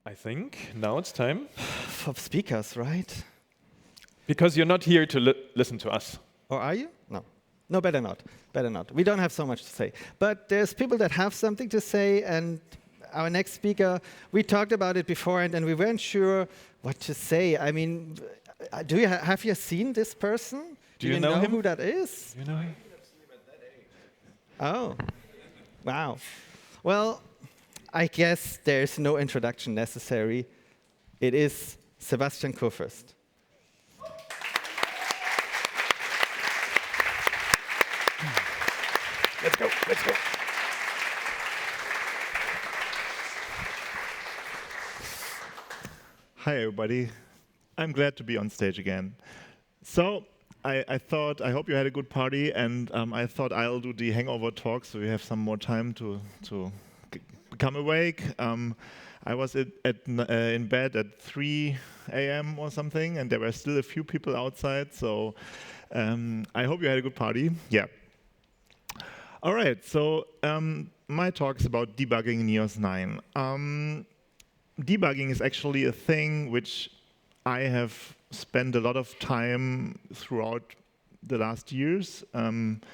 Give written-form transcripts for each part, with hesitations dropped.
I think now it's time. For speakers, right? Because you're not here to listen to us. Or are you? No. No, better not. Better not. We don't have so much to say. But there's people that have something to say, and our next speaker, we talked about it before, and we weren't sure what to say. I mean, have you seen this person? Do you know him? Who that is? You know him? Oh, wow. Well, I guess there's no introduction necessary. It is Sebastian Kurfürst. Let's go, let's go. Hi, everybody. I'm glad to be on stage again. So I hope you had a good party, and I thought I'll do the hangover talk so we have some more time to become awake. I was in bed at 3 a.m. or something, and there were still a few people outside, so I hope you had a good party. Yeah. All right, so my talk is about debugging in EOS 9. Debugging is actually a thing which I have spent a lot of time throughout the last years, and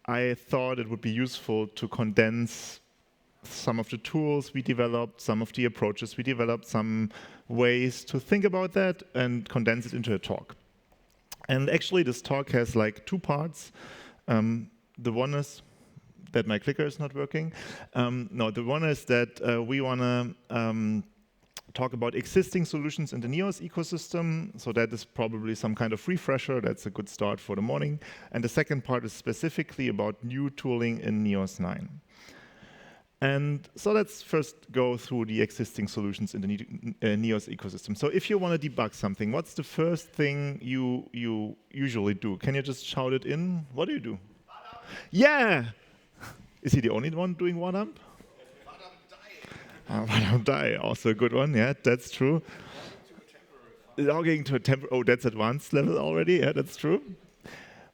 I thought it would be useful to condense some of the tools we developed, some of the approaches we developed, some ways to think about that, and condense it into a talk. And actually, this talk has like 2 parts. The one is that my clicker is not working. No, the one is that we want to talk about existing solutions in the NEOS ecosystem. So that is probably some kind of refresher. That's a good start for the morning. And the second part is specifically about new tooling in NEOS 9. And so let's first go through the existing solutions in the NEOS ecosystem. So if you want to debug something, what's the first thing you usually do? Can you just shout it in? What do you do? Yeah! Is he the only one doing WADAMP? WADAMP die, also a good one, yeah, that's true. Logging to a temporary, oh, that's advanced level already, yeah, that's true.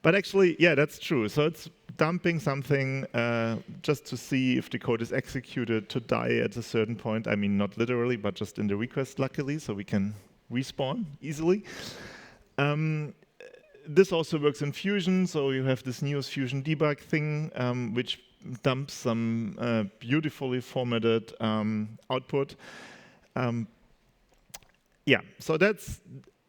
But actually, yeah, that's true. So it's dumping something just to see if the code is executed to die at a certain point. I mean, not literally, but just in the request, luckily, so we can respawn easily. This also works in Fusion, so you have this NEOS Fusion debug thing, which dumps some beautifully formatted output. Yeah, so that's,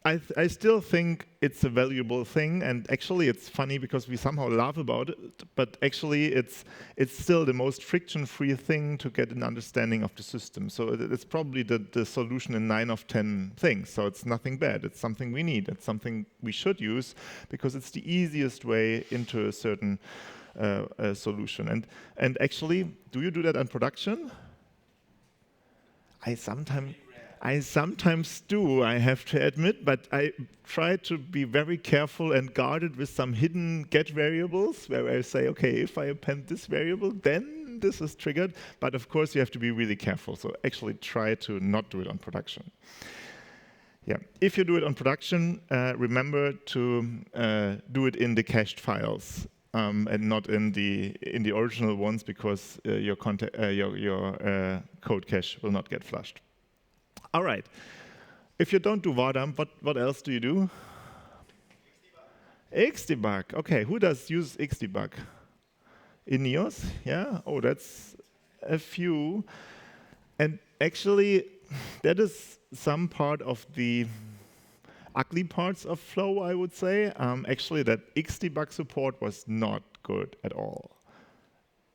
I still think it's a valuable thing, and actually it's funny because we somehow laugh about it, but actually it's still the most friction-free thing to get an understanding of the system. So it's probably the solution in 9 of 10 things, so it's nothing bad. It's something we need. It's something we should use because it's the easiest way into a certain solution. And actually, do you do that in production? I sometimes do, I have to admit, but I try to be very careful and guarded with some hidden get variables where I say, okay, if I append this variable, then this is triggered. But of course, you have to be really careful. So actually try to not do it on production. Yeah, if you do it on production, remember to do it in the cached files. And not in the original ones, because your code cache will not get flushed. All right. If you don't do WADAMP, what else do you do? Xdebug. Okay, who does use Xdebug? In NEOS? Yeah? Oh, that's a few. And actually, that is some part of the ugly parts of Flow, I would say. Actually, that Xdebug support was not good at all.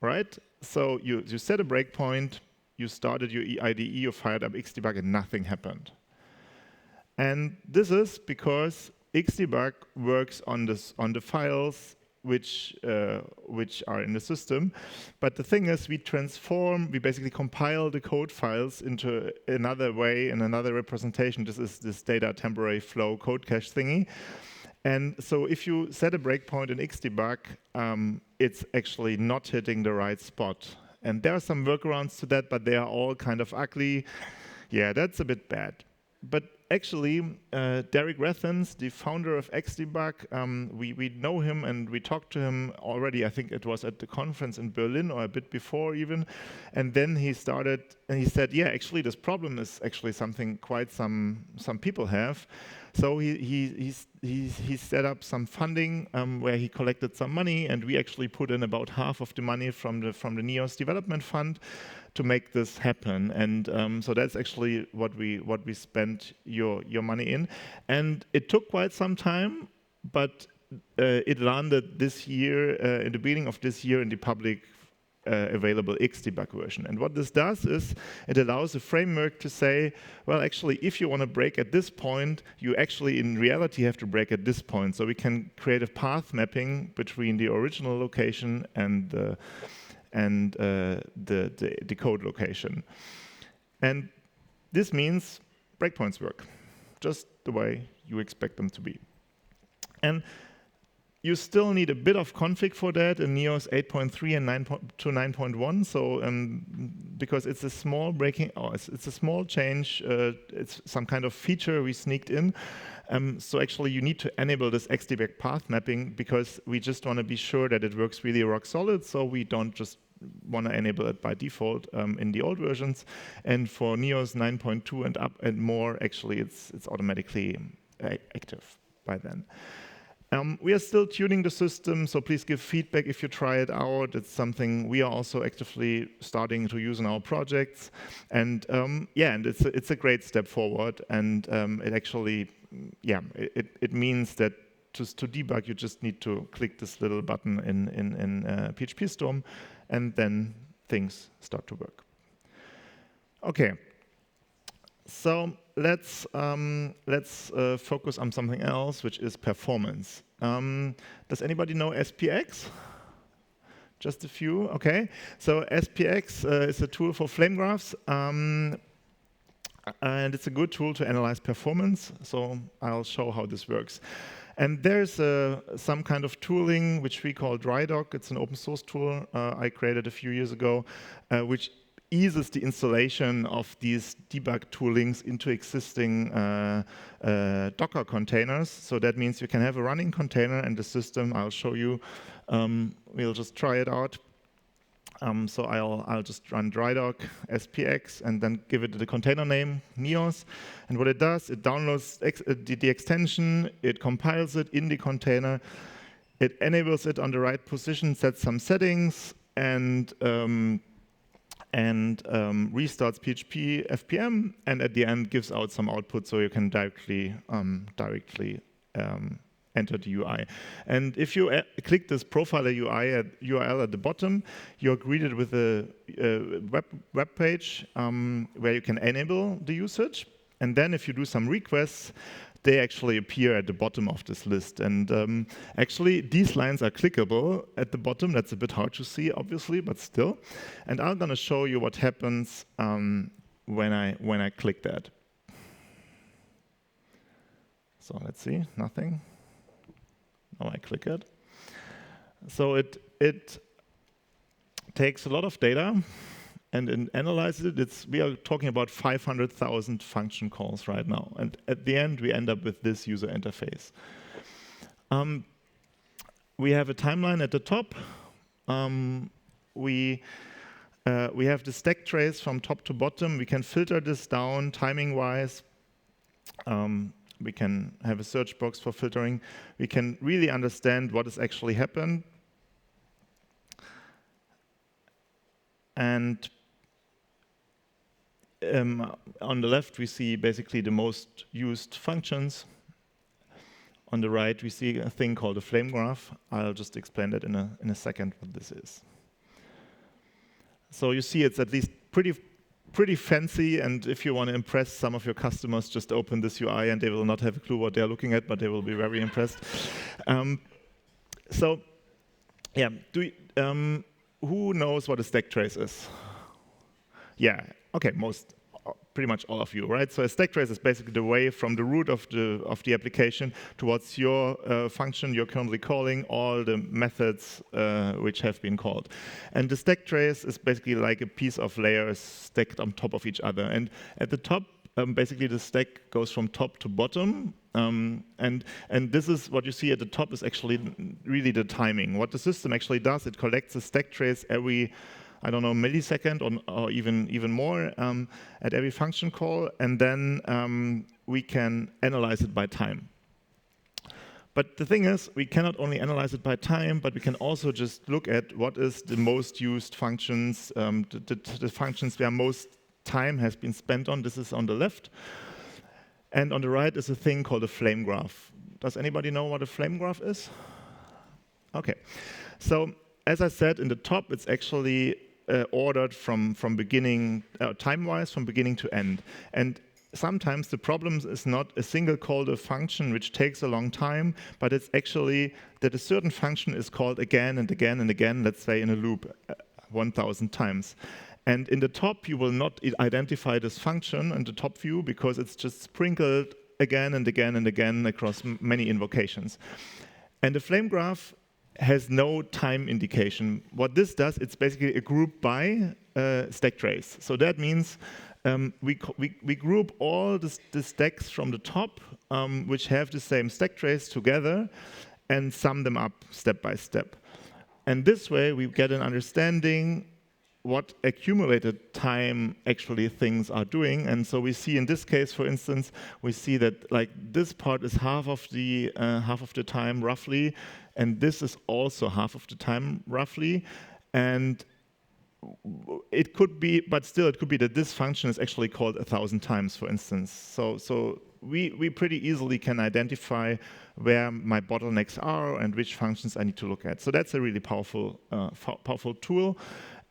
Right? So you set a breakpoint, you started your IDE, you fired up Xdebug, and nothing happened. And this is because Xdebug works on the files which are in the system. But the thing is, we basically compile the code files into another way, in another representation. This is this data temporary flow code cache thingy. And so if you set a breakpoint in Xdebug, it's actually not hitting the right spot. And there are some workarounds to that, but they are all kind of ugly. Yeah, that's a bit bad. but actually, Derek Rathens, the founder of Xdebug, we know him and we talked to him already. I think it was at the conference in Berlin or a bit before even. And then he started and he said, yeah, actually this problem is actually something quite some people have. So he set up some funding where he collected some money, and we actually put in about half of the money from the NEOS development fund to make this happen. And so that's actually what we spent your money in. And it took quite some time, but it landed this year, in the beginning of this year, in the public available Xdebug version. And what this does is it allows a framework to say, well, actually, if you want to break at this point, you actually in reality have to break at this point. So we can create a path mapping between the original location and the code location. And this means breakpoints work, just the way you expect them to be. And you still need a bit of config for that in NEOS 8.3 and 9.1. So because it's a small it's a small change. It's some kind of feature we sneaked in. So actually, you need to enable this Xdebug path mapping because we just want to be sure that it works really rock solid. So we don't just want to enable it by default in the old versions. And for NEOS 9.2 and up and more, actually, it's automatically active by then. We are still tuning the system, so please give feedback if you try it out. It's something we are also actively starting to use in our projects. And yeah, and it's a great step forward. And it actually, yeah, it means that to debug, you just need to click this little button in PHP Storm, and then things start to work. Okay. So let's focus on something else, which is performance. Does anybody know SPX? Just a few, okay. So SPX is a tool for flame graphs, and it's a good tool to analyze performance. So I'll show how this works. And there's some kind of tooling which we call DryDoc. It's an open source tool I created a few years ago, which eases the installation of these debug toolings into existing Docker containers. So that means you can have a running container and the system. I'll show you. We'll just try it out. So I'll just run DryDoc SPX and then give it the container name NEOS. And what it does, it downloads the extension, it compiles it in the container, it enables it on the right position, sets some settings, and restarts PHP FPM, and at the end gives out some output so you can directly enter the UI. And if you click this profiler UI URL at the bottom, you're greeted with a web page where you can enable the usage. And then if you do some requests, they actually appear at the bottom of this list. And actually, these lines are clickable at the bottom. That's a bit hard to see, obviously, but still. And I'm going to show you what happens when I click that. So let's see, nothing. Now I click it. So it takes a lot of data and analyzes it. We are talking about 500,000 function calls right now. And at the end, we end up with this user interface. We have a timeline at the top. We have the stack trace from top to bottom. We can filter this down timing-wise. We can have a search box for filtering. We can really understand what has actually happened. And on the left, we see basically the most used functions. On the right, we see a thing called a flame graph. I'll just explain that in a second what this is. So you see it's at least pretty fancy, and if you want to impress some of your customers, just open this UI and they will not have a clue what they're looking at, but they will be very impressed. So yeah, who knows what a stack trace is? Yeah, okay, pretty much all of you, right? So a stack trace is basically the way from the root of the application towards your function you're currently calling, all the methods which have been called. And the stack trace is basically like a piece of layers stacked on top of each other. And at the top, basically the stack goes from top to bottom, and this is what you see at the top is actually really the timing. What the system actually does, it collects a stack trace every, I don't know, millisecond or even more at every function call, and then we can analyze it by time. But the thing is, we cannot only analyze it by time, but we can also just look at what is the most used functions, the functions where most time has been spent on. This is on the left. And on the right is a thing called a flame graph. Does anybody know what a flame graph is? OK. So as I said, in the top, it's actually ordered from beginning, time-wise, from beginning to end. And sometimes the problem is not a single call to a function which takes a long time, but it's actually that a certain function is called again and again and again, let's say in a loop 1,000 times. And in the top, you will not identify this function in the top view because it's just sprinkled again and again and again across many invocations. And the flame graph has no time indication. What this does, it's basically a group by stack trace. So that means we group all the stacks from the top, which have the same stack trace together, and sum them up step by step. And this way, we get an understanding what accumulated time actually things are doing. And so we see in this case, for instance, we see that like this part is half of the time roughly, and this is also half of the time roughly. And it could be, but still it could be that this function is actually called 1,000 times, for instance. So we pretty easily can identify where my bottlenecks are and which functions I need to look at. So that's a really powerful tool.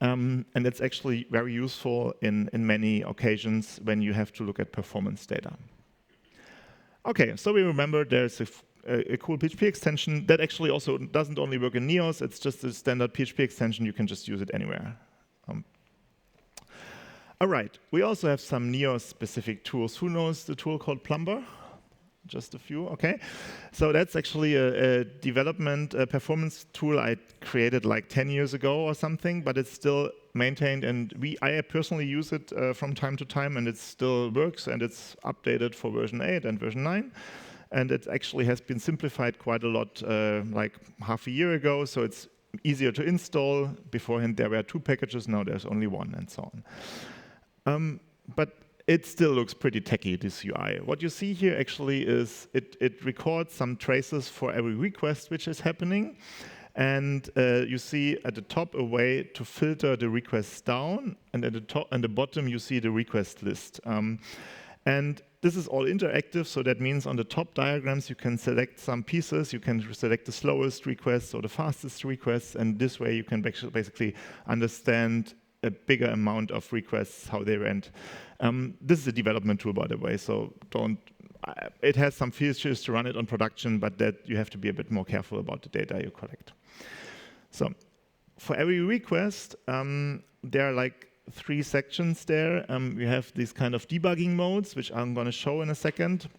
And it's actually very useful in many occasions when you have to look at performance data. OK, so we remember there's a cool PHP extension that actually also doesn't only work in Neos. It's just a standard PHP extension. You can just use it anywhere. All right, we also have some Neos-specific tools. Who knows the tool called Plumber? Just a few, OK. So that's actually a development performance tool I created like 10 years ago or something, but it's still maintained, and I personally use it from time to time, and it still works, and it's updated for version 8 and version 9. And it actually has been simplified quite a lot like half a year ago, so it's easier to install. Beforehand, there were 2 packages, now there's only 1, and so on. But it still looks pretty techy, this UI. What you see here actually is it records some traces for every request which is happening. And you see at the top a way to filter the requests down, and at the top and the bottom you see the request list. And this is all interactive, so that means on the top diagrams you can select some pieces, you can select the slowest requests or the fastest requests, and this way you can basically understand a bigger amount of requests, how they went. This is a development tool, by the way, so it has some features to run it on production, but that you have to be a bit more careful about the data you collect. So for every request, there are like 3 sections there. We have these kind of debugging modes, which I'm going to show in a second.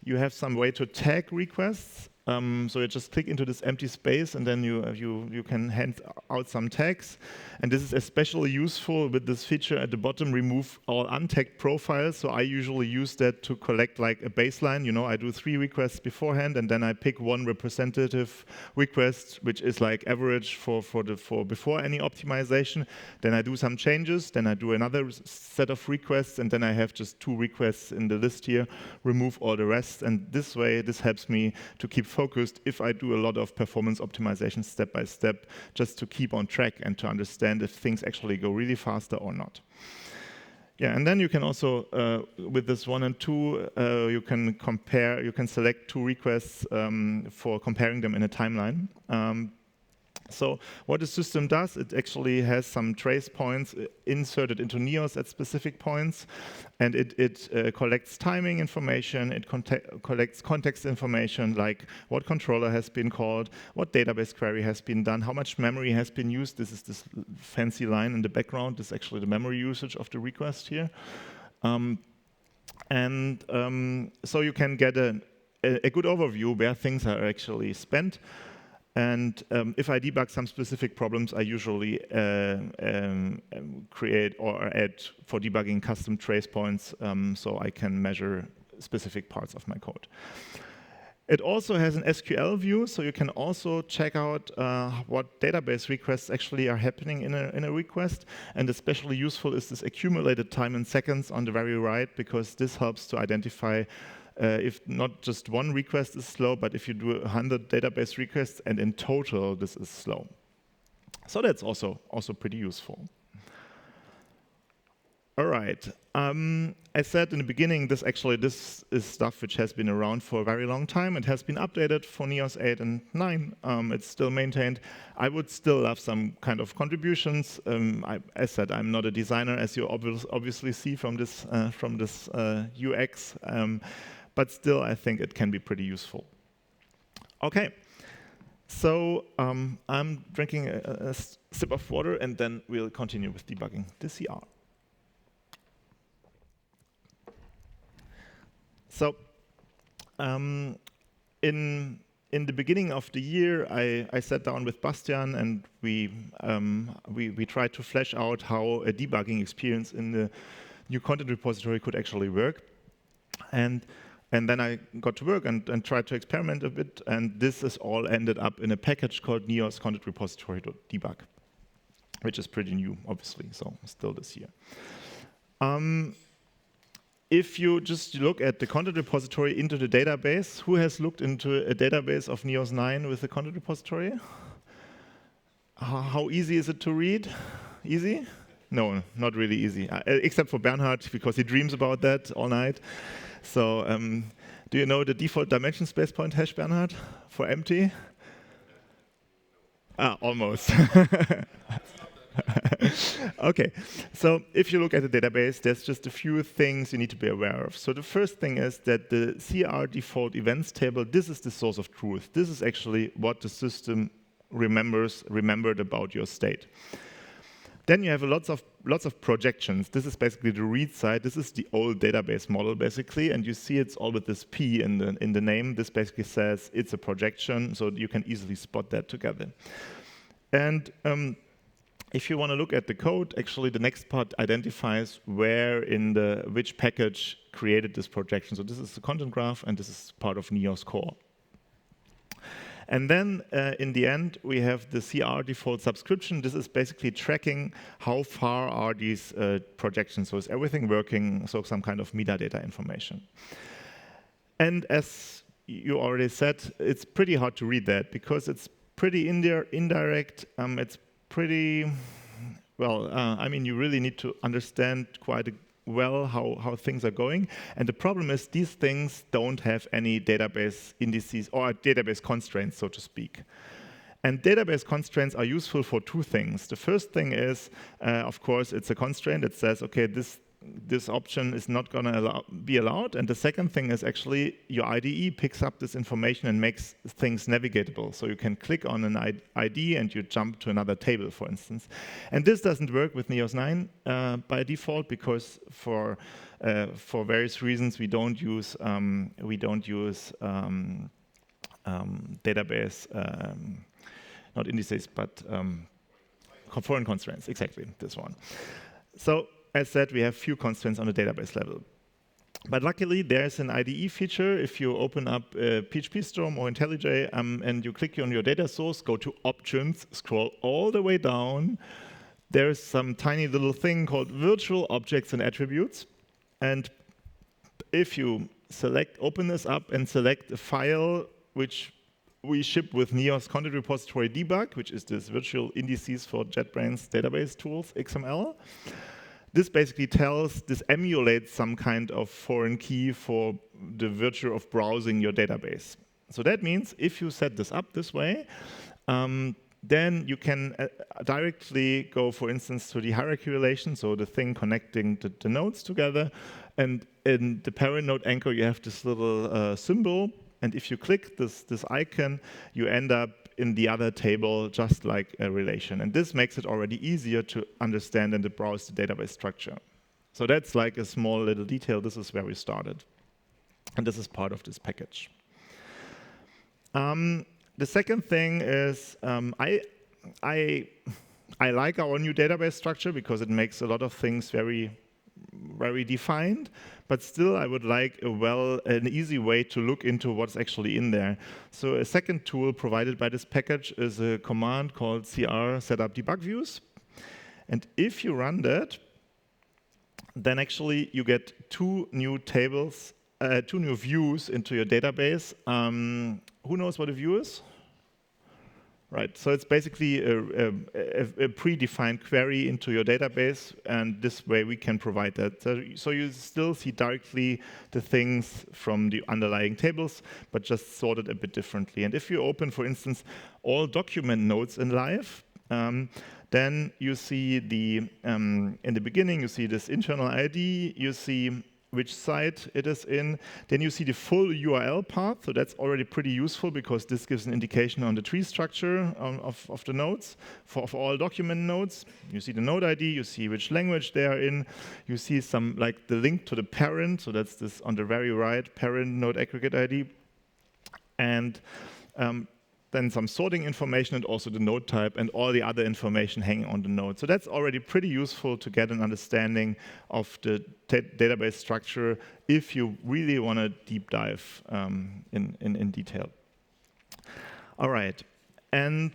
You have some way to tag requests. So you just click into this empty space, and then you can hand out some tags. And this is especially useful with this feature at the bottom, remove all untagged profiles. So I usually use that to collect like a baseline. You know, I do 3 requests beforehand, and then I pick 1 representative request, which is like average for before any optimization. Then I do some changes. Then I do another set of requests, and then I have just 2 requests in the list here. Remove all the rest, and this way, this helps me to keep focused if I do a lot of performance optimization step by step, just to keep on track and to understand if things actually go really faster or not. Yeah, and then you can also, with this 1 and 2, you can compare, you can select 2 requests for comparing them in a timeline. So what the system does, it actually has some trace points inserted into Neos at specific points, and it collects timing information, it collects context information, like what controller has been called, what database query has been done, how much memory has been used. This is this fancy line in the background. This is actually the memory usage of the request here. So you can get a good overview where things are actually spent. And if I debug some specific problems, I usually create or add for debugging custom trace points so I can measure specific parts of my code. It also has an SQL view, so you can also check out what database requests actually are happening in a request. And especially useful is this accumulated time in seconds on the very right, because this helps to identify if not just one request is slow, but if you do 100 database requests, and in total this is slow. So that's also pretty useful. All right. I said in the beginning, this is stuff which has been around for a very long time. It has been updated for Neos 8 and 9. It's still maintained. I would still love some kind of contributions. As said, I'm not a designer, as you obviously see from this UX. But still, I think it can be pretty useful. OK. So I'm drinking a sip of water, and then we'll continue with debugging the CR. So in the beginning of the year, I sat down with Bastian, and we tried to flesh out how a debugging experience in the new content repository could actually work. And then I got to work and tried to experiment a bit, and this is all ended up in a package called Neos content repository.debug, which is pretty new, obviously, so still this year. If you just look at the content repository into the database, who has looked into a database of Neos 9 with the content repository? How easy is it to read? Easy? No, not really easy, except for Bernhard, because he dreams about that all night. So do you know the default dimension space point hash, Bernhard, for empty? Almost. OK, so if you look at the database, there's just a few things you need to be aware of. So the first thing is that the CR default events table, this is the source of truth. This is actually what the system remembered about your state. Then you have lots of projections. This is basically the read side. This is the old database model, basically, and you see it's all with this P in the name. This basically says it's a projection, so you can easily spot that together. And if you want to look at the code, actually the next part identifies where in which package created this projection. So this is the content graph, and this is part of Neos core. And then in the end, we have the CR default subscription. This is basically tracking how far are these projections. So is everything working? So some kind of metadata information. And as you already said, it's pretty hard to read that because it's pretty indirect. It's pretty, well, I mean, you really need to understand quite well how things are going. And the problem is these things don't have any database indices or database constraints, so to speak. And database constraints are useful for two things. The first thing is, of course, it's a constraint that says, OK, this option is not going to be allowed. And the second thing is actually your IDE picks up this information and makes things navigatable. So you can click on an ID and you jump to another table, for instance. And this doesn't work with Neos 9 by default because for various reasons we don't use database, not indices, but foreign constraints. Exactly, this one. So as said, we have few constraints on the database level. But luckily, there's an IDE feature. If you open up PHP Storm or IntelliJ and you click on your data source, go to Options, scroll all the way down, there's some tiny little thing called Virtual Objects and Attributes. And if you open this up and select a file which we ship with Neos Content Repository Debug, which is this virtual indices for JetBrains database tools, XML, this basically emulates some kind of foreign key for the virtue of browsing your database. So that means if you set this up this way, then you can directly go, for instance, to the hierarchy relation, so the thing connecting the nodes together. And in the parent node anchor, you have this little symbol. And if you click this icon, you end up in the other table just like a relation. And this makes it already easier to understand and to browse the database structure. So that's like a small little detail. This is where we started. And this is part of this package. the second thing is I like our new database structure because it makes a lot of things very defined, but still I would like an easy way to look into what's actually in there. So a second tool provided by this package is a command called cr setup debug views. And if you run that, then actually you get two new views into your database. Who knows what a view is? Right, so it's basically a predefined query into your database, and this way we can provide that. So you still see directly the things from the underlying tables, but just sorted a bit differently. And if you open, for instance, all document nodes in live, then you see in the beginning, you see this internal ID, you see which site it is in. Then you see the full URL path, so that's already pretty useful because this gives an indication on the tree structure of the nodes, of all document nodes. You see the node ID, you see which language they are in, you see some, like the link to the parent, so that's this on the very right, parent node aggregate ID, and then some sorting information and also the node type and all the other information hanging on the node. So that's already pretty useful to get an understanding of the database structure if you really want to deep dive in detail. All right, and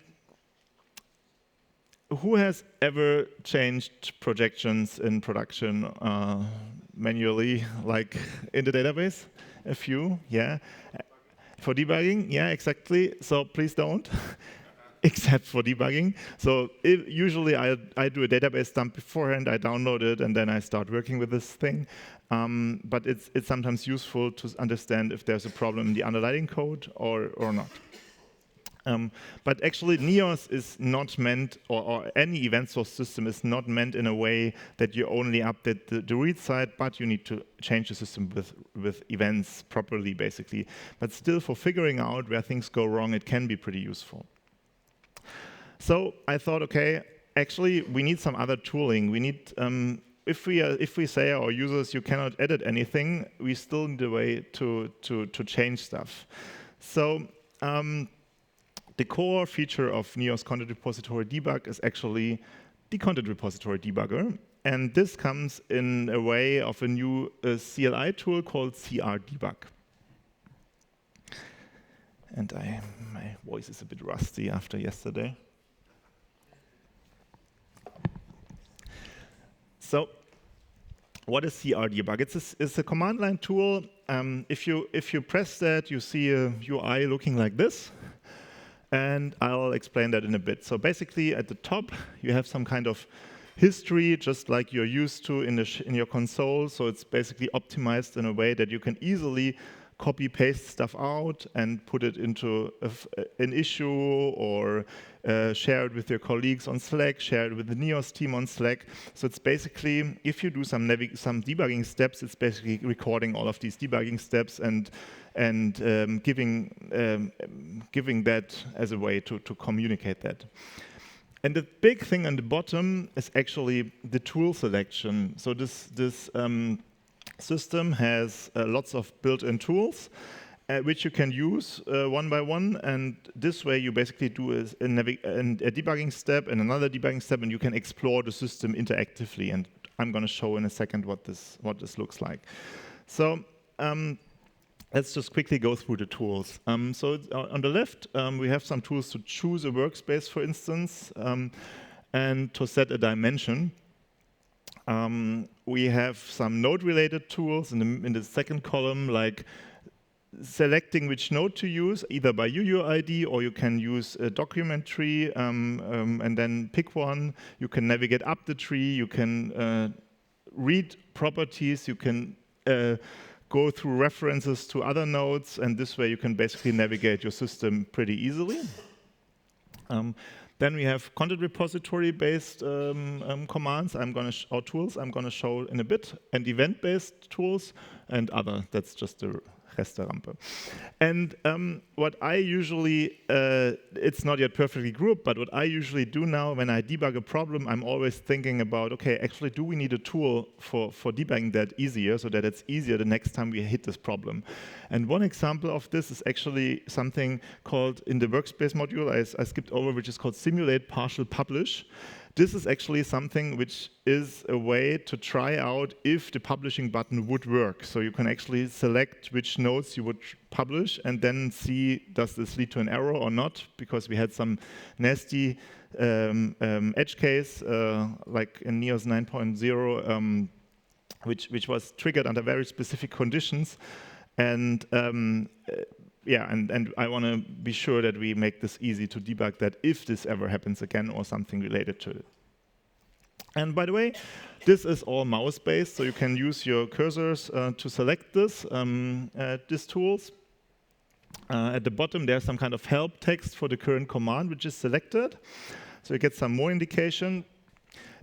who has ever changed projections in production manually, like in the database? A few, yeah. For debugging, yeah, exactly. So please don't, except for debugging. So usually I do a database dump beforehand, I download it, and then I start working with this thing. But it's sometimes useful to understand if there's a problem in the underlying code or not. But actually, Neos is not meant, or any event source system is not meant in a way that you only update the read side, but you need to change the system with events properly, basically. But still, for figuring out where things go wrong, it can be pretty useful. So I thought, okay, actually, we need some other tooling. We need, if we say our users, you cannot edit anything, we still need a way to change stuff. So the core feature of Neos Content Repository Debug is actually the Content Repository Debugger. And this comes in a way of a new CLI tool called CR Debug. And my voice is a bit rusty after yesterday. So what is CR Debug? It's a command line tool. If you press that, you see a UI looking like this. And I'll explain that in a bit. So basically, at the top, you have some kind of history, just like you're used to in your console. So it's basically optimized in a way that you can easily copy-paste stuff out and put it into an issue or share it with your colleagues on Slack, share it with the Neos team on Slack. So it's basically, if you do some debugging steps, it's basically recording all of these debugging steps and giving that as a way to communicate that. And the big thing on the bottom is actually the tool selection. So this system has lots of built-in tools which you can use one by one, and this way you basically do a debugging step and another debugging step, and you can explore the system interactively. And I'm going to show in a second what this looks like. So let's just quickly go through the tools. So on the left, we have some tools to choose a workspace, for instance, and to set a dimension. We have some node-related tools in the second column, like selecting which node to use, either by UUID, or you can use a document tree and then pick one. You can navigate up the tree. You can read properties. You can go through references to other nodes, and this way you can basically navigate your system pretty easily. Then we have content repository-based commands or tools I'm going to show in a bit, and event-based tools and other. That's just the Resterampe. And what I usually, it's not yet perfectly grouped, but what I usually do now when I debug a problem, I'm always thinking about, okay, actually, do we need a tool for debugging that easier so that it's easier the next time we hit this problem? And one example of this is actually something called, in the workspace module I skipped over, which is called simulate partial publish. This is actually something which is a way to try out if the publishing button would work. So you can actually select which nodes you would publish and then see, does this lead to an error or not? Because we had some nasty edge case, like in NEOS 9.0, which was triggered under very specific conditions. And yeah, and I want to be sure that we make this easy to debug that if this ever happens again or something related to it. And by the way, this is all mouse-based, so you can use your cursors to select these tools. At the bottom, there's some kind of help text for the current command, which is selected. So you get some more indication.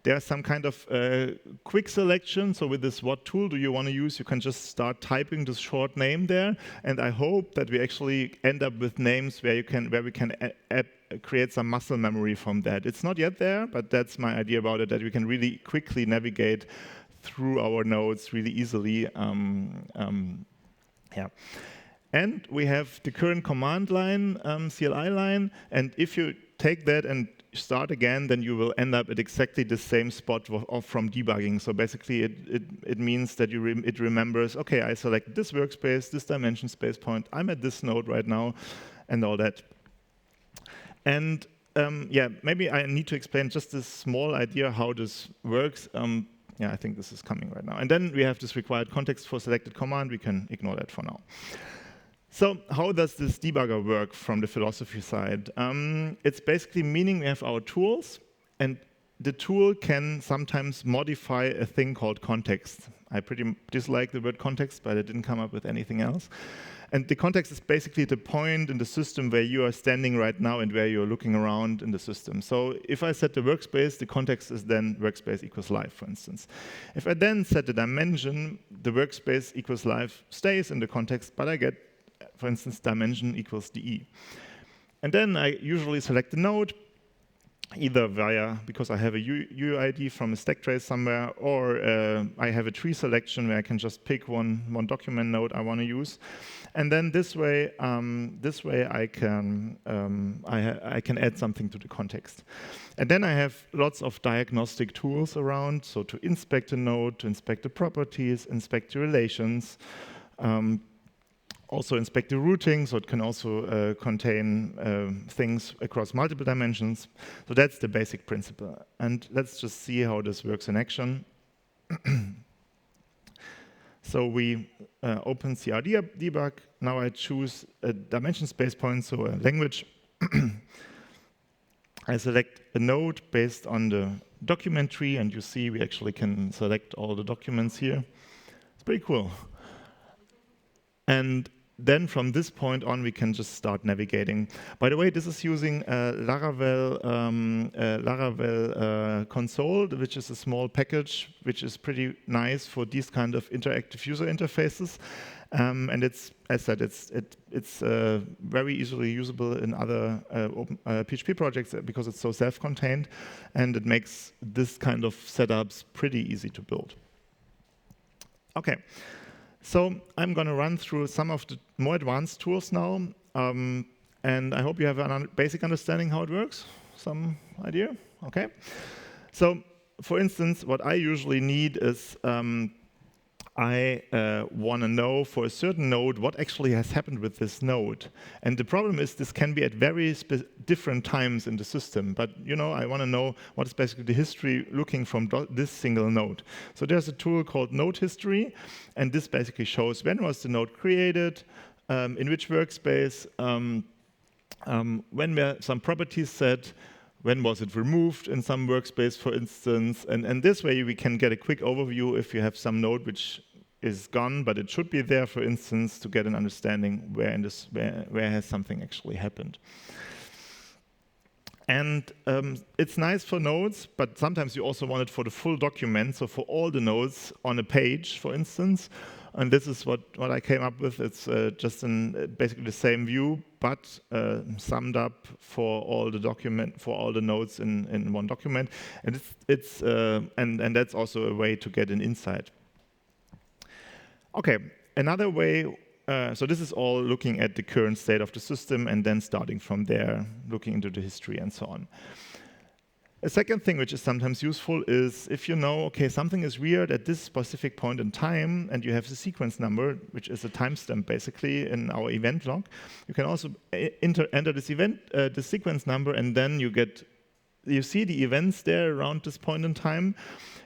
There's some kind of quick selection. So with this, what tool do you want to use? You can just start typing this short name there. And I hope that we actually end up with names where we can create some muscle memory from that. It's not yet there, but that's my idea about it, that we can really quickly navigate through our nodes really easily. Yeah. And we have the current command line, CLI line. And if you take that and start again, then you will end up at exactly the same spot from debugging. So basically, it means that it remembers, okay, I select this workspace, this dimension space point, I'm at this node right now, and all that. And yeah, maybe I need to explain just this small idea how this works. Yeah, I think this is coming right now. And then we have this required context for selected command. We can ignore that for now. So how does this debugger work from the philosophy side? It's basically meaning we have our tools, and the tool can sometimes modify a thing called context. I pretty dislike the word context, but I didn't come up with anything else. And the context is basically the point in the system where you are standing right now and where you're looking around in the system. So if I set the workspace, the context is then workspace equals live, for instance. If I then set the dimension, the workspace equals live stays in the context, but I get, for instance, dimension equals DE. And then I usually select the node, either because I have a UUID from a stack trace somewhere, or I have a tree selection where I can just pick one document node I want to use. And then this way I can add something to the context. And then I have lots of diagnostic tools around, so to inspect a node, to inspect the properties, inspect the relations, also inspect the routing, so it can also contain things across multiple dimensions. So that's the basic principle. And let's just see how this works in action. So we open CRD debug. Now I choose a dimension space point, so a language. I select a node based on the document tree, and you see we actually can select all the documents here. It's pretty cool. And then from this point on, we can just start navigating. By the way, this is using Laravel console, which is a small package, which is pretty nice for these kind of interactive user interfaces. And it's, as I said, it's very easily usable in other PHP projects because it's so self-contained, and it makes this kind of setups pretty easy to build. Okay. So I'm going to run through some of the more advanced tools now, and I hope you have a basic understanding how it works. Some idea? Okay. So, for instance, what I usually need is I want to know for a certain node what actually has happened with this node. And the problem is this can be at very different times in the system. But I want to know what is basically the history looking from this single node. So there's a tool called Node History, and this basically shows when was the node created, in which workspace, when were some properties set, when was it removed in some workspace, for instance. And this way we can get a quick overview if you have some node which is gone, but it should be there, for instance, to get an understanding where has something actually happened. And it's nice for nodes, but sometimes you also want it for the full document, so for all the nodes on a page, for instance. And this is what I came up with. It's just basically the same view, but summed up for all the nodes in one document. And and that's also a way to get an insight. Okay, another way. So this is all looking at the current state of the system and then starting from there, looking into the history and so on. A second thing which is sometimes useful is if you know, okay, something is weird at this specific point in time and you have the sequence number, which is a timestamp basically in our event log, you can also enter this the sequence number, and then you see the events there around this point in time.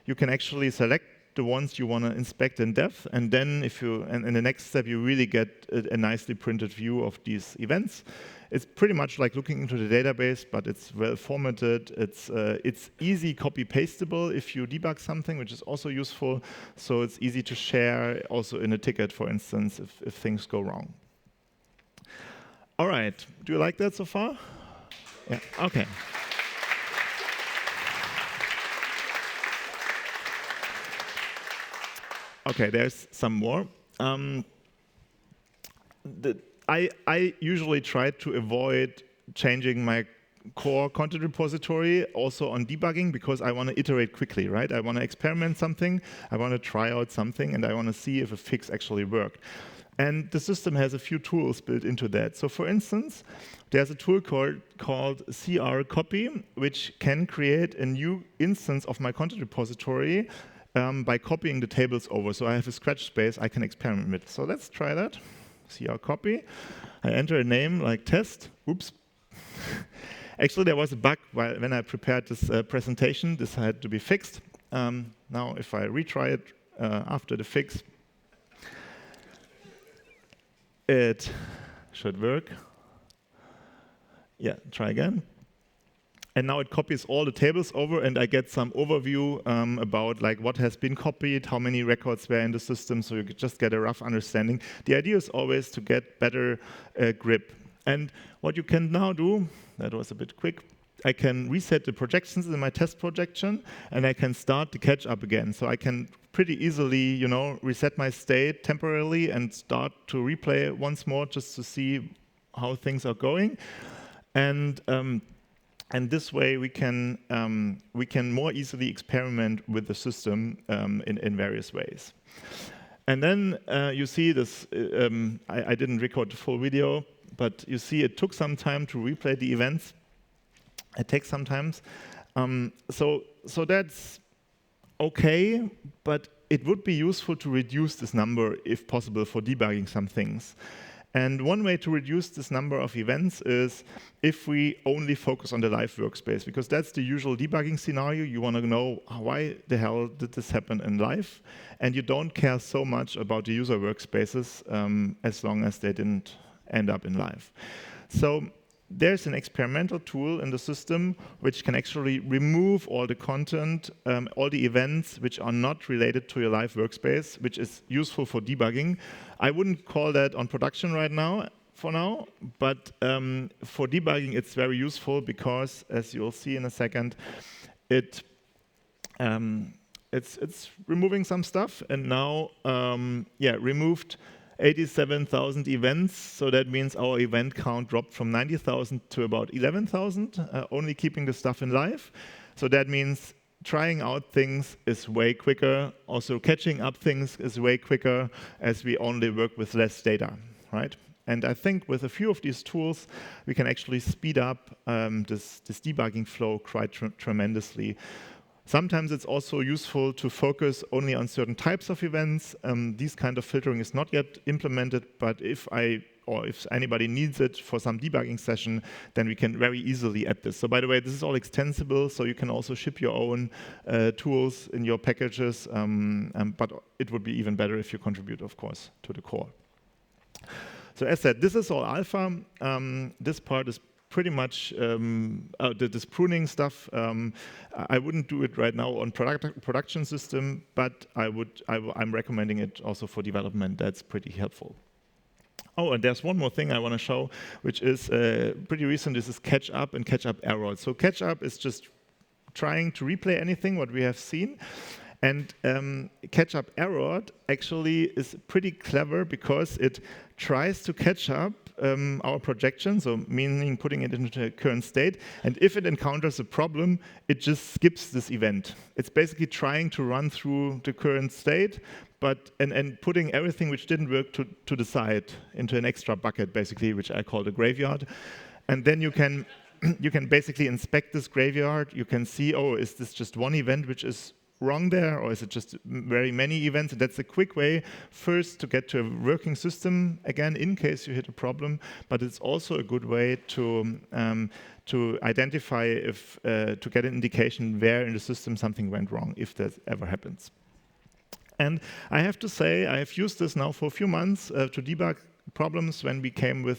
You can actually select the ones you want to inspect in depth, and then and in the next step you really get a nicely printed view of these events. It's pretty much like looking into the database, but it's well formatted. It's easy copy-pastable if you debug something, which is also useful. So it's easy to share also in a ticket, for instance, if things go wrong. All right, do you like that so far? Yeah, okay. Okay, there's some more. I usually try to avoid changing my core content repository also on debugging, because I want to iterate quickly, right? I want to experiment something, I want to try out something, and I want to see if a fix actually worked. And the system has a few tools built into that. So for instance, there's a tool called CR-copy, which can create a new instance of my content repository by copying the tables over. So I have a scratch space I can experiment with. So let's try that. CR-copy. I enter a name like test. Oops. Actually, there was a bug when I prepared this presentation. This had to be fixed. Now, if I retry it after the fix, it should work. Yeah, try again. And now it copies all the tables over, and I get some overview about like what has been copied, how many records were in the system, so you just get a rough understanding. The idea is always to get better grip. And what you can now do, that was a bit quick, I can reset the projections in my test projection, and I can start the catch up again. So I can pretty easily, reset my state temporarily and start to replay once more just to see how things are going. And this way we can more easily experiment with the system in various ways. And then you see this. I didn't record the full video, but you see it took some time to replay the events. It takes some time. So that's okay, but it would be useful to reduce this number if possible for debugging some things. And one way to reduce this number of events is if we only focus on the live workspace, because that's the usual debugging scenario. You want to know why the hell did this happen in live, and you don't care so much about the user workspaces as long as they didn't end up in live. So there's an experimental tool in the system which can actually remove all the content, all the events which are not related to your live workspace, which is useful for debugging. I wouldn't call that on production right now, but for debugging it's very useful because, as you'll see in a second, it's removing some stuff, and now removed 87,000 events, so that means our event count dropped from 90,000 to about 11,000, only keeping the stuff in live. So that means trying out things is way quicker. Also catching up things is way quicker as we only work with less data, right? And I think with a few of these tools, we can actually speed up this debugging flow quite tremendously. Sometimes it's also useful to focus only on certain types of events. This kind of filtering is not yet implemented, but if anybody needs it for some debugging session, then we can very easily add this. So by the way, this is all extensible, so you can also ship your own tools in your packages, but it would be even better if you contribute, of course, to the core. So as said, this is all alpha. This part is pretty much this pruning stuff. I wouldn't do it right now on production system, but I'm recommending it also for development. That's pretty helpful. Oh, and there's one more thing I want to show, which is pretty recent. This is catch up and catch up error. So catch up is just trying to replay anything what we have seen. And catch-up error actually is pretty clever because it tries to catch up our projection, so meaning putting it into the current state. And if it encounters a problem, it just skips this event. It's basically trying to run through the current state, but and putting everything which didn't work to the side into an extra bucket, basically, which I call the graveyard. And then you can you can basically inspect this graveyard. You can see, oh, is this just one event which is wrong there, or is it just very many events? And that's a quick way, first, to get to a working system again, in case you hit a problem. But it's also a good way to identify if to get an indication where in the system something went wrong, if that ever happens. And I have to say, I have used this now for a few months to debug problems when we came when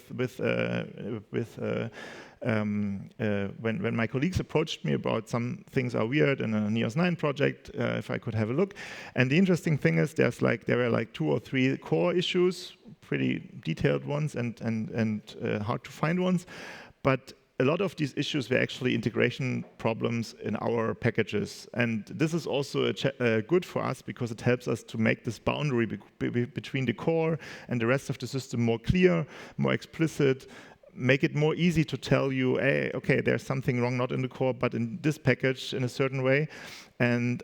my colleagues approached me about some things are weird in a NEOS 9 project, if I could have a look. And the interesting thing is there were like 2 or 3 core issues, pretty detailed ones and hard to find ones. But a lot of these issues were actually integration problems in our packages. And this is also good for us because it helps us to make this boundary between the core and the rest of the system more clear, more explicit, make it more easy to tell you, hey, okay, there's something wrong, not in the core, but in this package in a certain way. And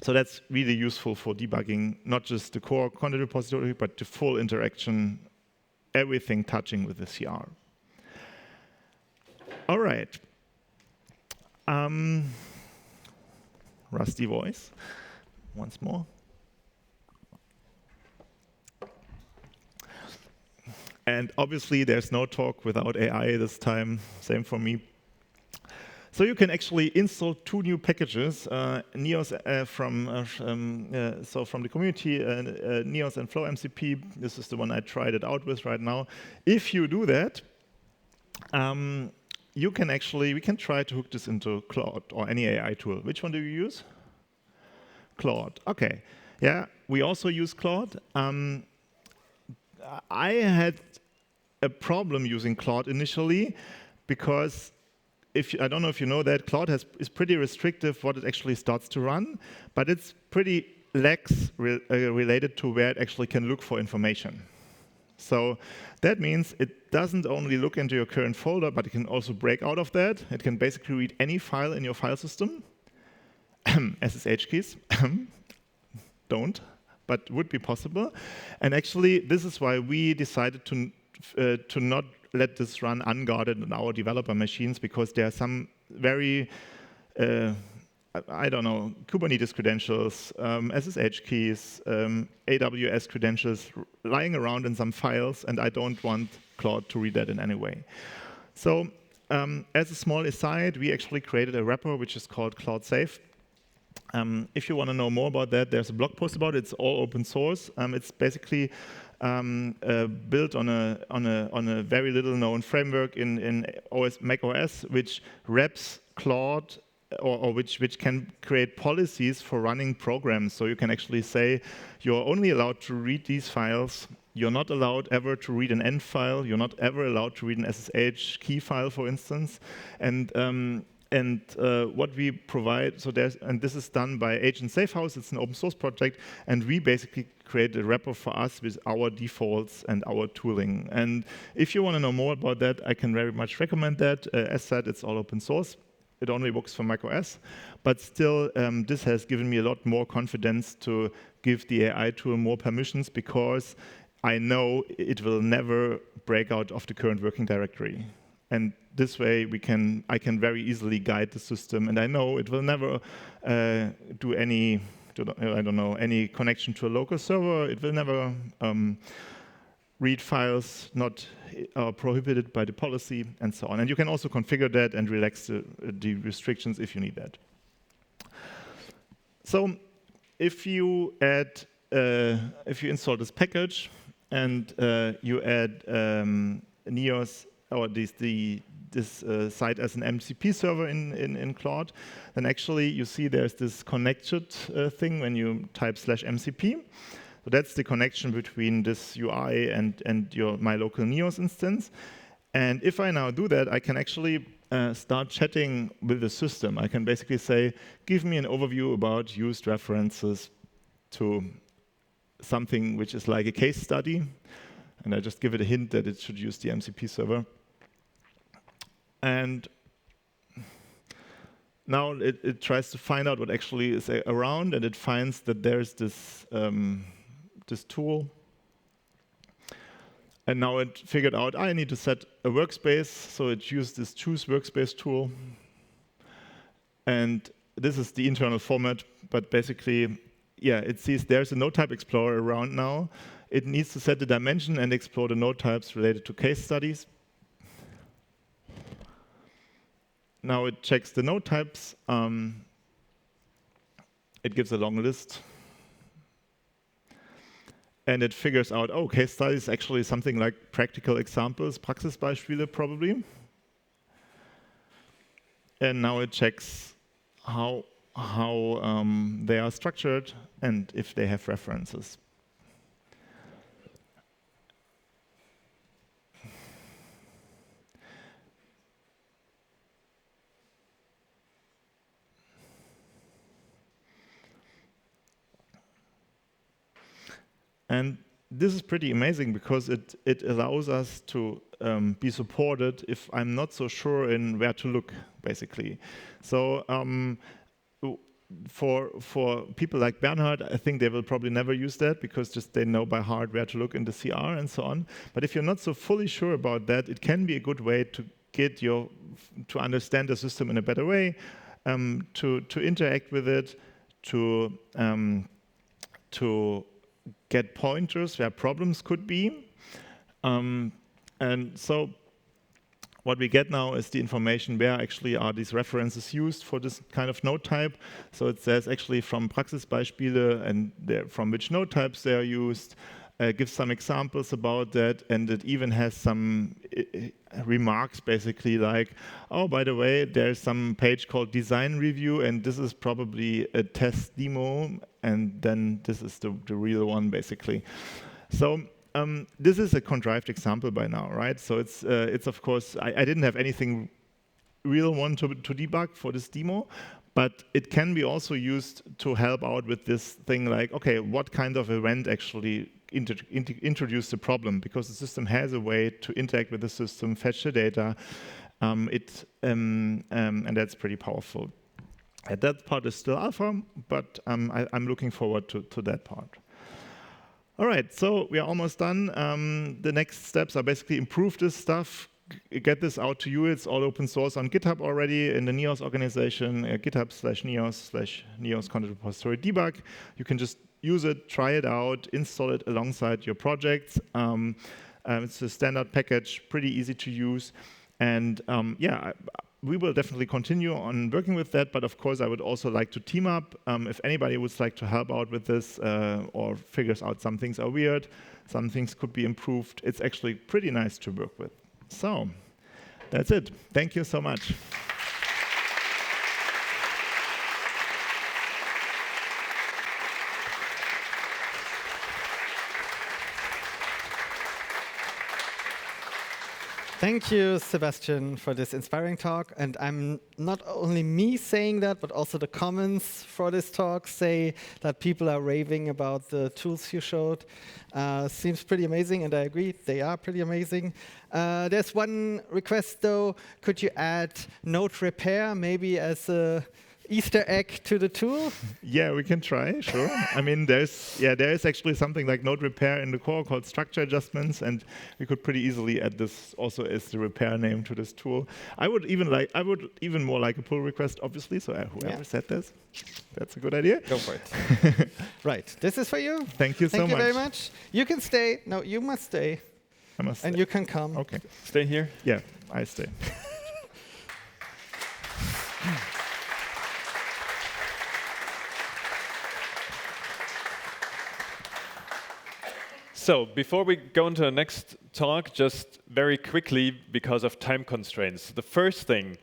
so that's really useful for debugging, not just the core content repository, but the full interaction, everything touching with the CR. All right. Rusty voice, once more. And obviously, there's no talk without AI this time. Same for me. So you can actually install 2 new packages, NEOS from the community, NEOS and Flow MCP. This is the one I tried it out with right now. If you do that, we can try to hook this into Claude or any AI tool. Which one do you use? Claude. Okay. Yeah, we also use Claude. I had a problem using Claude initially because I don't know if you know that Claude is pretty restrictive what it actually starts to run, but it's pretty lax related to where it actually can look for information. So that means it doesn't only look into your current folder, but it can also break out of that. It can basically read any file in your file system. SSH keys. Don't, but would be possible. And actually, this is why we decided to not let this run unguarded on our developer machines, because there are some very, I don't know, Kubernetes credentials, SSH keys, AWS credentials lying around in some files, and I don't want Claude to read that in any way. So as a small aside, we actually created a wrapper which is called Claude Safe. If you want to know more about that, there's a blog post about it. It's all open source. It's basically built on a very little known framework in Mac OS, which wraps Claude or which can create policies for running programs. So you can actually say you're only allowed to read these files. You're not allowed ever to read an end file. You're not ever allowed to read an SSH key file, for instance. And what we provide, and this is done by Agent Safehouse. It's an open source project, and we basically create a wrapper for us with our defaults and our tooling. And if you want to know more about that, I can very much recommend that. As said, it's all open source. It only works for macOS, but still, this has given me a lot more confidence to give the AI tool more permissions, because I know it will never break out of the current working directory. And this way, I can very easily guide the system, and I know it will never do any, I don't know, any connection to a local server. It will never read files not prohibited by the policy, and so on. And you can also configure that and relax the restrictions if you need that. So if you install this package and you add NEOS or this site as an MCP server in Claude, then actually you see there's this connected thing when you type /MCP. So that's the connection between this UI and my local NEOS instance. And if I now do that, I can actually start chatting with the system. I can basically say, give me an overview about used references to something which is like a case study. And I just give it a hint that it should use the MCP server. And now it tries to find out what actually is around, and it finds that there's this, this tool. And now it figured out, I need to set a workspace, so it used this choose workspace tool. And this is the internal format, but basically, yeah, it sees there's a node type explorer around now. It needs to set the dimension and explore the node types related to case studies. Now it checks the node types. It gives a long list. And it figures out, oh, case studies is actually something like practical examples, Praxisbeispiele probably. And now it checks how they are structured and if they have references. And this is pretty amazing because it allows us to be supported if I'm not so sure in where to look, basically. So for people like Bernhard, I think they will probably never use that because just they know by heart where to look in the CR and so on. But if you're not so fully sure about that, it can be a good way to get to understand the system in a better way, to interact with it, to get pointers where problems could be. And so what we get now is the information where actually are these references used for this kind of node type. So it says actually from Praxisbeispiele and from which node types they are used, gives some examples about that, and it even has some remarks basically like, oh, by the way, there's some page called design review, and this is probably a test demo, and then this is the real one basically. So this is a contrived example by now, right? So it's of course, I didn't have anything real one to debug for this demo, but it can be also used to help out with this thing like, okay, what kind of event actually introduce the problem, because the system has a way to interact with the system, fetch the data, and that's pretty powerful. And that part is still alpha, but I'm looking forward to that part. All right, so we are almost done. The next steps are basically improve this stuff, get this out to you. It's all open source on GitHub already in the NEOS organization, GitHub/NEOS content repository debug. You can just use it, try it out, install it alongside your projects. It's a standard package, pretty easy to use. And yeah, we will definitely continue on working with that, but of course I would also like to team up. If anybody would like to help out with this or figures out some things are weird, some things could be improved, it's actually pretty nice to work with. So that's it. Thank you so much. Thank you, Sebastian, for this inspiring talk. And I'm not only me saying that, but also the comments for this talk say that people are raving about the tools you showed. Seems pretty amazing, and I agree, they are pretty amazing. There's one request, though. Could you add node repair, maybe as a Easter egg to the tool? Yeah, we can try, sure. I mean, there is actually something like node repair in the core called structure adjustments, and we could pretty easily add this also as the repair name to this tool. I would even more like a pull request, obviously, so whoever said this, that's a good idea. Go for it. Right, this is for you. Thank you so much. Thank you very much. You can stay. No, you must stay. I must stay. And you can come. Okay. Stay here. Yeah, I stay. So before we go into the next talk, just very quickly, because of time constraints. The first thing,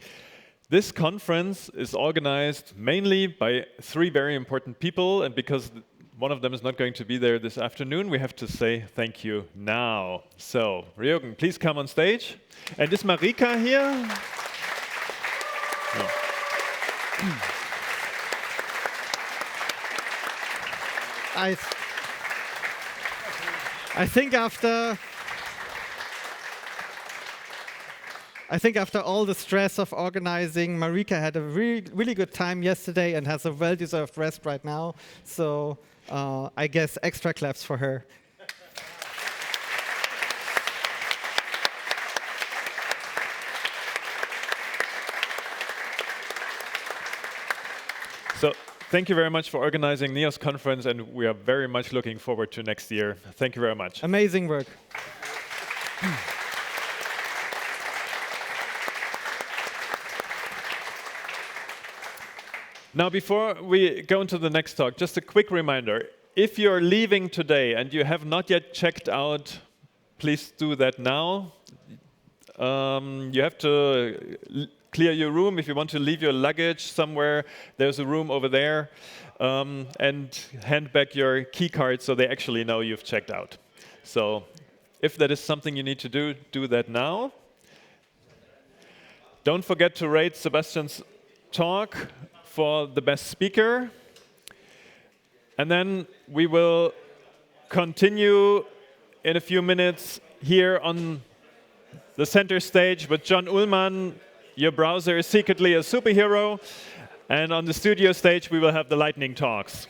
this conference is organized mainly by 3 very important people, and because one of them is not going to be there this afternoon. We have to say thank you now. So, Jürgen, please come on stage. And is Marika here? No. I think after all the stress of organizing, Marika had a really good time yesterday and has a well-deserved rest right now. So I guess extra claps for her. So thank you very much for organizing NEOS conference, and we are very much looking forward to next year. Thank you very much. Amazing work. Now, before we go into the next talk, just a quick reminder. If you're leaving today and you have not yet checked out, please do that now. You have to clear your room. If you want to leave your luggage somewhere, there's a room over there. And hand back your key card so they actually know you've checked out. So if that is something you need to do, do that now. Don't forget to rate Sebastian's talk for the best speaker. And then we will continue in a few minutes here on the center stage with John Ullman. Your browser is secretly a superhero. And on the studio stage, we will have the lightning talks.